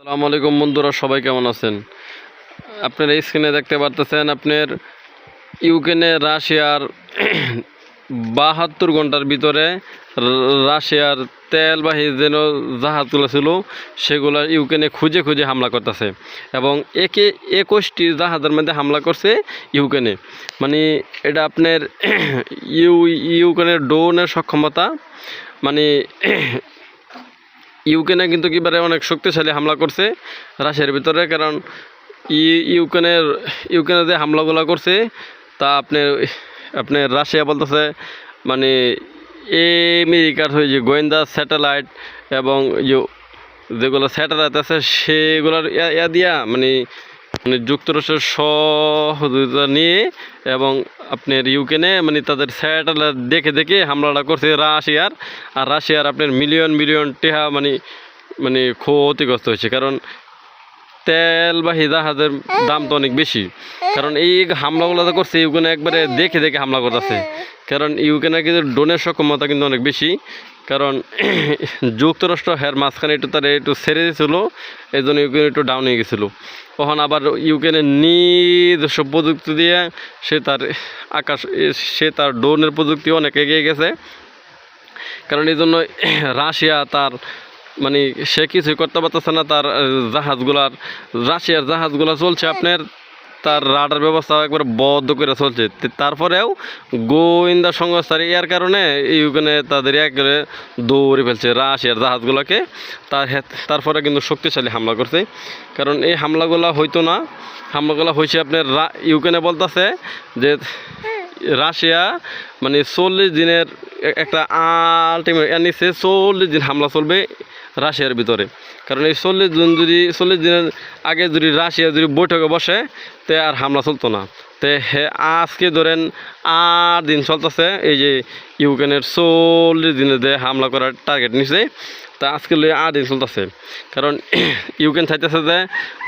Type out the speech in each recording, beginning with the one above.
আসসালামু আলাইকুম বন্ধুরা, সবাই কেমন আছেন? আপনারা স্ক্রিনে দেখতে পারতেছেন আপনার ইউক্রেনে রাশিয়ার 72 ঘন্টার ভিতরে রাশিয়ার তেলবাহী যেন জাহাজগুলো ছিল সেগুলো ইউক্রেনে খুঁজে খুঁজে হামলা করতেছে এবং 21টি জাহাজের মধ্যে হামলা করছে ইউক্রেনে। মানে এটা আপনার ইউক্রেনের ড্রোনের সক্ষমতা, মানে ইউক্রেনে কিন্তু এবারে অনেক শক্তিশালী হামলা করছে রাশিয়ার ভিতরে। কারণ ইউক্রেনে যে হামলাগুলো করছে তা আপনার রাশিয়া বলতেছে মানে আমেরিকার হয়ে যে গোয়েন্দা স্যাটেলাইট এবং যেগুলো স্যাটেলাইট আছে সেগুলোর ইয়া দিয়া মানে যুক্তরাষ্ট্রের সহযোগিতা নিয়ে এবং আপনার ইউক্রেনে মানে তাদের স্যাটেলাইট দেখে দেখে হামলাটা করছে রাশিয়ার আপনার মিলিয়ন মিলিয়ন টেহা মানে ক্ষতিগ্রস্ত হয়েছে। কারণ তেলবাহী জাহাজের দাম তো অনেক বেশি। কারণ এই হামলাগুলো তো করছে ইউক্রেনে একবারে দেখে দেখে হামলা করতেছে। কারণ ইউক্রেনের কিন্তু ড্রোনের সক্ষমতা কিন্তু অনেক বেশি। কারণ যুক্তরাষ্ট্র মাঝখানে একটু ছেড়ে দিয়েছিল, এই জন্য ইউক্রেন একটু ডাউন হয়ে গেছিলো। তখন আবার ইউক্রেনের নিজস্ব প্রযুক্তি দিয়ে সে তার ড্রোনের প্রযুক্তি অনেক এগিয়ে গেছে। কারণ এই জন্য রাশিয়া তার মানে সে কিছুই করতে পারতেছে না। তার রাশিয়ার জাহাজগুলো চলছে আপনার, তার রাডার ব্যবস্থা একবার বদ্ধ করে চলছে। তারপরেও গোয়েন্দা সংস্থার এর কারণে ইউক্রেনে তাদের একবারে দৌড়ে ফেলছে রাশিয়ার জাহাজগুলোকে। তারপরে কিন্তু শক্তিশালী হামলা করছে। কারণ এই হামলাগুলো হইতো না, হামলাগুলো হয়েছে আপনার ইউক্রেনে বলতেছে যে রাশিয়া মানে 40 দিনের একটা আলটিমেট নিচ্ছে, 40 দিন হামলা চলবে রাশিয়ার ভিতরে। কারণ এই 40 দিনের আগে যদি রাশিয়া বৈঠকে বসে তে আর হামলা চলতো না। আজকে ধরেন 8 দিন চলতেছে এই যে ইউক্রেনের 40 দিনে যে হামলা করার টার্গেট নিছে, তা আজকে 8 দিন চলতেছে। কারণ ইউক্রেন চাইতেছে যে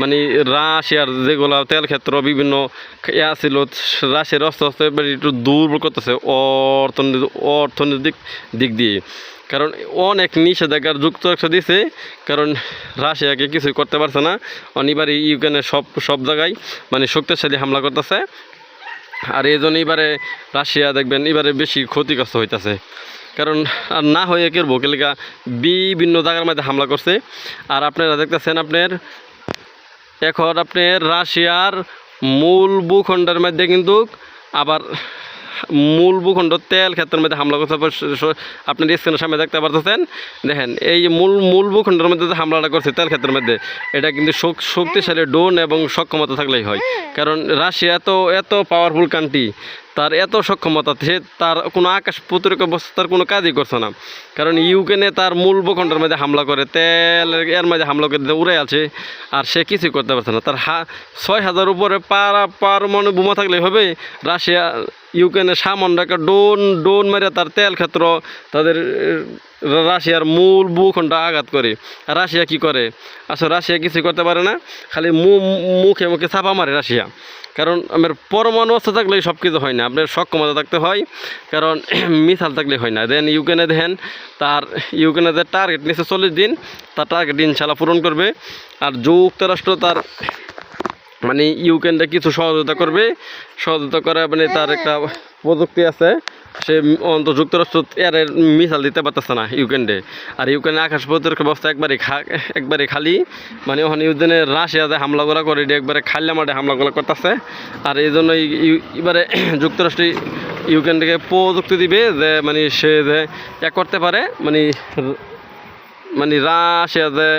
মানে রাশিয়ার যেগুলো তেল ক্ষেত্র বিভিন্ন ছিল রাশিয়ার অস্ত্র একটু দুর্বল করতেছে অর্থনৈতিক দিক দিয়ে। কারণ অনেক নিষেধাজ্ঞার যুক্তরাষ্ট্র দিছে, কারণ রাশিয়াকে কিছুই করতে পারছে না। এবারে ইউক্রেনের সব জায়গায় মানে শক্তিশালী হামলা করতেছে। আর এই জন্য এবারে রাশিয়া দেখবেন এবারে বেশি ক্ষতিগ্রস্ত হইতেছে। কারণ আর না হয়ে কেউ ভোকেলিকা বিভিন্ন জায়গার মধ্যে হামলা করছে। আর আপনারা দেখতেছেন এখন আপনার রাশিয়ার মূল ভূখণ্ডের মধ্যে কিন্তু আবার মূল ভূখণ্ড তেল ক্ষেত্রের মধ্যে হামলা করতে আপনার স্ক্রিনের সামনে দেখতে পারতেছেন। দেখেন এই যে মূল ভূখণ্ডের মধ্যে যে হামলাটা করছে তেল ক্ষেত্রের মধ্যে, এটা কিন্তু শক্তিশালী ড্রোন এবং সক্ষমতা থাকলেই হয়। কারণ রাশিয়া এত পাওয়ারফুল কান্ট্রি, তার এত সক্ষমতা, তার কোনো আকাশ প্রতিরক্ষা ব্যবস্থার কোনো কাজই করছে না। কারণ ইউক্রেনে তার মূল ভূখণ্ডের মধ্যে হামলা করে তেল এর মধ্যে হামলা করে উড়ে আছে, আর সে কিছুই করতে পারছে না। তার 6000 উপরে পারমাণবিক বোমা থাকলেই হবে রাশিয়া ইউক্রেনের সামান্য একটা ড্রোন মেরে তার তেল ক্ষেত্র তাদের রাশিয়ার মূল ভূখণ্ড আঘাত করে। আর রাশিয়া কি করে? আসলে রাশিয়া কিছুই করতে পারে না, খালি মুখে মুখে ছাপা মারে রাশিয়া। কারণ আমার পরমাণু অস্ত্র থাকলেই সব কিছু হয় না, আপনার সক্ষমতা থাকতে হয়। কারণ মিসাইল থাকলে হয় না। ইউক্রেনে দেখেন তার ইউক্রেনে যে টার্গেট নিচ্ছে 40 দিন, তার টার্গেট ইনশাল্লাহ পূরণ করবে। আর যুক্তরাষ্ট্র তার মানে ইউক্রেনটা কিছু সহযোগিতা করে, মানে তার একটা প্রযুক্তি আছে, সে যুক্তরাষ্ট্র এর মিসাইল দিতে পারতেছে না ইউক্রেনে। আর ইউক্রেনের আকাশ প্রতিরক্ষা ব্যবস্থা একবারে খালি। মানে ওখানে ইউক্রেনের রাশিয়া যে হামলাগুলো করে একবারে খালি মাঠে হামলাগুলো করতেছে। আর এই জন্য এবারে যুক্তরাষ্ট্র ইউক্রেনকে প্রযুক্তি দিবে যে মানে সে যে করতে পারে, মানে রাশিয়া যে